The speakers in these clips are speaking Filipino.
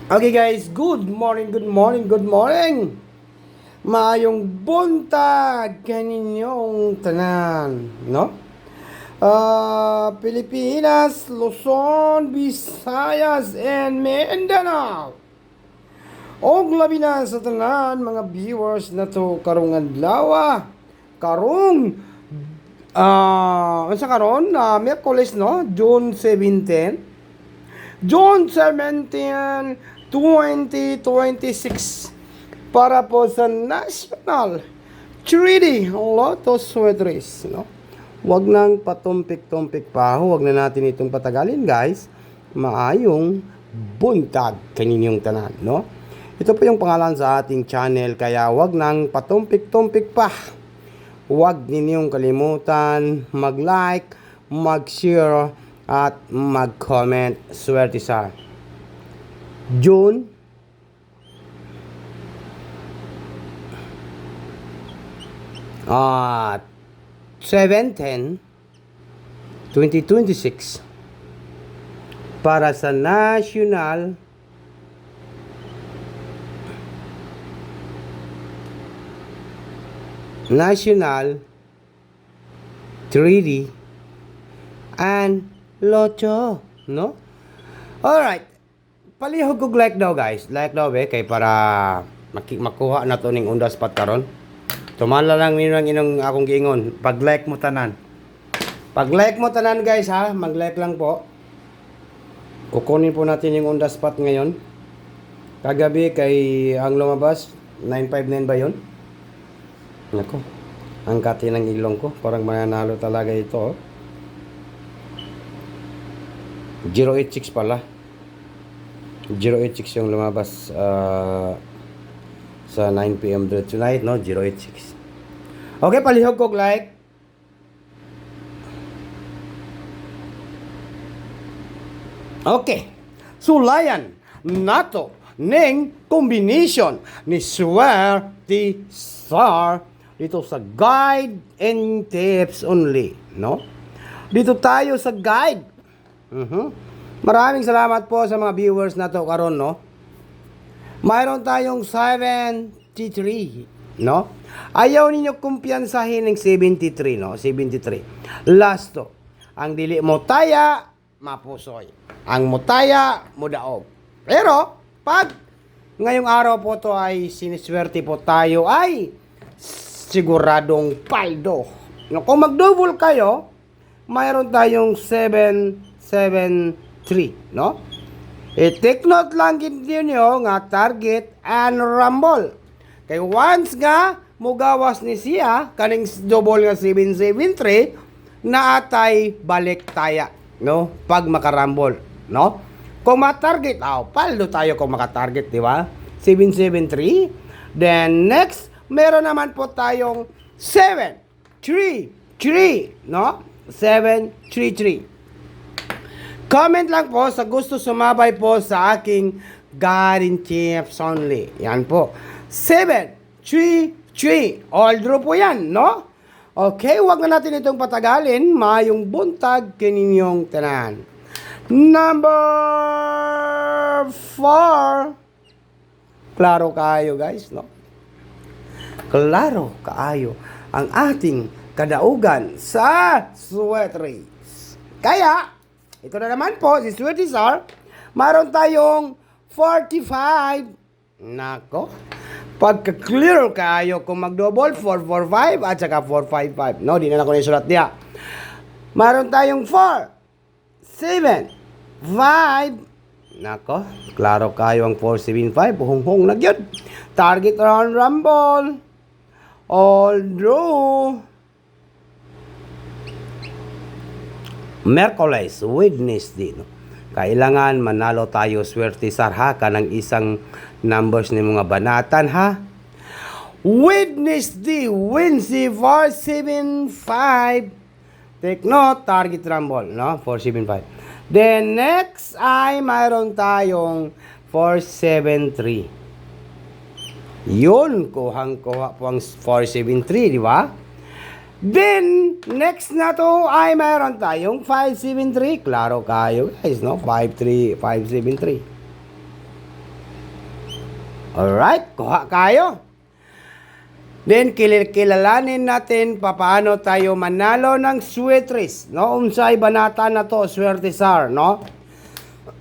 Okay guys, good morning, good morning, good morning. Maayong buntag kaninyong tanan, no? Pilipinas, Luzon, Visayas, and Mindanao. Og labi na sa tanan mga viewers na to karong adlaw. Karong unsa karon? Miyerkules no, June 17. June 17, 2026 para po sa National Treaty Lotto Sweat Race, no? Huwag nang patumpik-tumpik pa, huwag na natin itong patagalin, guys. Maayong buntag kaninyong tanan, no? Ito po yung pangalan sa ating channel, kaya huwag nang patumpik-tumpik pa. Huwag ninyong kalimutan mag-like, mag-share, at mag-comment. Swerte sa June at 7/10, 2026 para sa National 3D and Lotto, no? Alright. Palihog kog like daw, guys. Like daw, kay para makuha na to ning on the spot karon. Tumala lang ninyo ang inong akong giingon. Pag-like mo tanan. Pag-like mo tanan, guys, ha? Mag-like lang po. Kukunin po natin yung on the spot ngayon. Kagabi kay ang lumabas 959 ba 'yon? Nako. Ang kati ng ilong ko, parang mananalo talaga ito, oh. 086 pala. 086 yung lumabas sa 9 PM tonight, no? 086. Okay, palihog kog like. Okay. Sulayan nato ning combination ni Swerte Sar dito sa guide and tips only, no? Dito tayo sa guide. Maraming salamat po sa mga viewers na to karon, no? Mayroon tayong 73, no? Ayaw ninyo kumpiyansahin ng 73, no? 73. Last to. Ang dili mo taya, mapusoy. Ang mutaya, mudaog. Pero, pag ngayong araw po to ay siniswerte po tayo, ay siguradong paldo. No, kung mag-double kayo, mayroon tayong 773, no? I-take note lang ninyo nga target and rumble. Kay once nga mugawas ni siya kaning double nga 773 na atay balik taya, no? Pag makarumble, no? Kung ma-target, paldo tayo kung maka-target, di ba? 773. Then next, meron naman po tayong 733, no? 733. Comment lang po sa gusto sumabay po sa aking guiding tips only. Yan po. 733. All draw po yan, no? Okay, wag na natin itong patagalin. Mayong buntag kaninyong tanan. Number 4. Klaro kayo, guys, no? Klaro kaayo ang ating kadaugan sa Sweat Race. Kaya, ito na naman po, si Swerte Sar, mayroon tayong 45. Nako, pagka-clear kayo kung mag-double, 445 at saka 455. No, di na ako nasulat niya. Mayroon tayong 4, 7, 5. Nako, klaro kayo ang 475. Hung-hung na yun. Target round rumble. All draw. Merkules, Wednesday, no? Kailangan manalo tayo, Swerte Sar, ha? Kanang isang numbers ni mga banatan, ha? Wednesday, 475. Take note, target rumble, no? 475. Then next ay mayroon tayong 473. Yun, kuhang-kuha po ang 473, di ba? Then, next na to ay mayroon tayong 573. Klaro kayo, guys, no? 573. Alright, kuha kayo. Then, kilalanin natin paano tayo manalo ng Swertres. No? Unsay banata na to, Swertesar, no?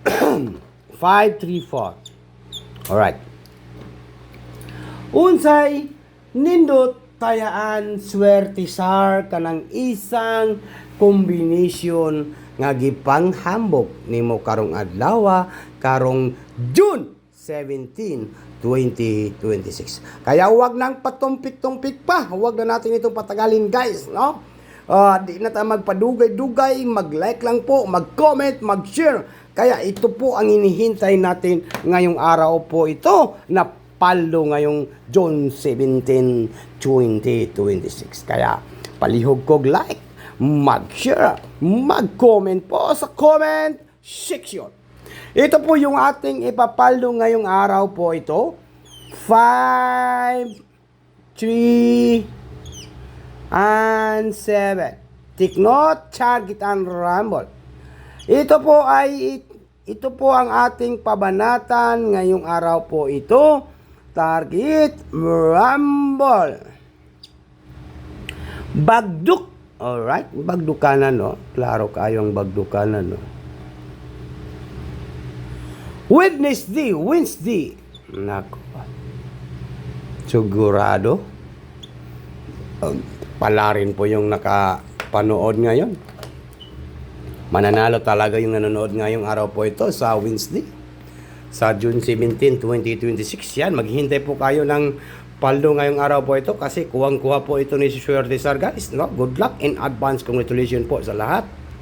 5, 3, 4. Alright. Unsay nindot tayaan Swertesar kanang isang kombinasyon nga gipanghambok nimo karong adlaw, karong June 17, 2026. Kaya huwag nang patumpik-tumpik pa. Huwag na natin itong patagalin, guys, no? Di na tayo magpadugay-dugay, mag-like lang po, mag-comment, mag-share. Kaya ito po ang inihintay natin ngayong araw po ito na paldo ngayong June 17, 2026. Kaya palihog kog like, mag-share, mag-comment po sa comment section. Ito po yung ating ipapaldo ngayong araw po ito. 5, 3, and 7. Take note, target and rumble. Ito po ang ating pabanatan ngayong araw po ito. Target, rumble. Bagduk. Alright, bagdukanan, no? Klaro kayo ang bagdukanan, no? Wednesday. Nako. Sigurado. Pala rin po yung nakapanood ngayon. Mananalo talaga yung nanonood ngayong araw po ito sa Wednesday. Sa June 17, 2026. Yan, maghihintay po kayo ng paldo ngayong araw po ito kasi kuwang-kuha po ito ni si Swertesar, guys. No? Good luck in advance. Congratulations po sa lahat.